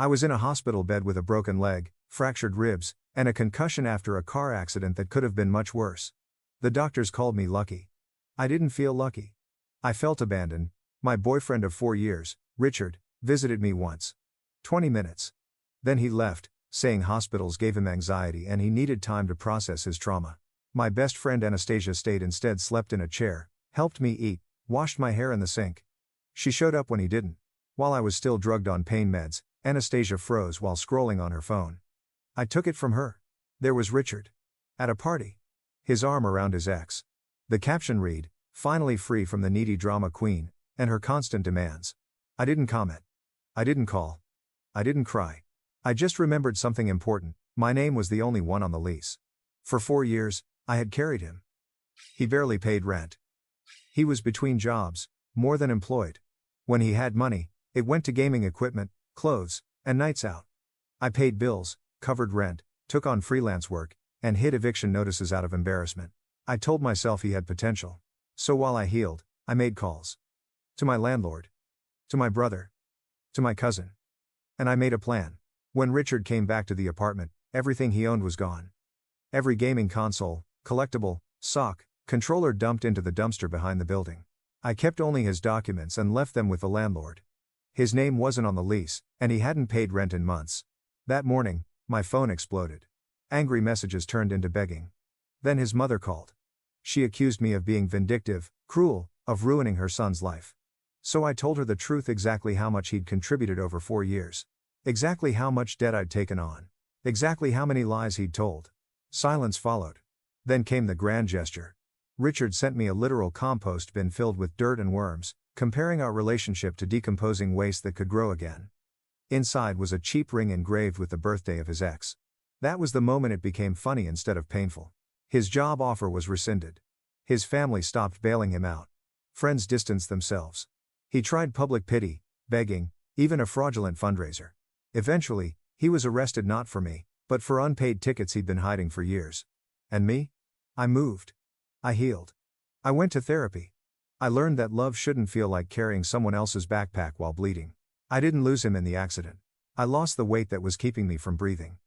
I was in a hospital bed with a broken leg, fractured ribs, and a concussion after a car accident that could have been much worse. The doctors called me lucky. I didn't feel lucky. I felt abandoned. My boyfriend of 4 years, Richard, visited me once. 20 minutes. Then he left, saying hospitals gave him anxiety and he needed time to process his trauma. My best friend Anastasia stayed instead, slept in a chair, helped me eat, washed my hair in the sink. She showed up when he didn't. While I was still drugged on pain meds, Anastasia froze while scrolling on her phone. I took it from her. There was Richard. At a party. His arm around his ex. The caption read, "Finally free from the needy drama queen, and her constant demands." I didn't comment. I didn't call. I didn't cry. I just remembered something important: my name was the only one on the lease. For 4 years, I had carried him. He barely paid rent. He was between jobs, more than employed. When he had money, it went to gaming equipment, clothes, and nights out. I paid bills, covered rent, took on freelance work, and hid eviction notices out of embarrassment. I told myself he had potential. So while I healed, I made calls. To my landlord. To my brother. To my cousin. And I made a plan. When Richard came back to the apartment, everything he owned was gone. Every gaming console, collectible, sock, controller dumped into the dumpster behind the building. I kept only his documents and left them with the landlord. His name wasn't on the lease, and he hadn't paid rent in months. That morning, my phone exploded. Angry messages turned into begging. Then his mother called. She accused me of being vindictive, cruel, of ruining her son's life. So I told her the truth: exactly how much he'd contributed over 4 years. Exactly how much debt I'd taken on. Exactly how many lies he'd told. Silence followed. Then came the grand gesture. Richard sent me a literal compost bin filled with dirt and worms, comparing our relationship to decomposing waste that could grow again. Inside was a cheap ring engraved with the birthday of his ex. That was the moment it became funny instead of painful. His job offer was rescinded. His family stopped bailing him out. Friends distanced themselves. He tried public pity, begging, even a fraudulent fundraiser. Eventually, he was arrested not for me, but for unpaid tickets he'd been hiding for years. And me? I moved. I healed. I went to therapy. I learned that love shouldn't feel like carrying someone else's backpack while bleeding. I didn't lose him in the accident. I lost the weight that was keeping me from breathing.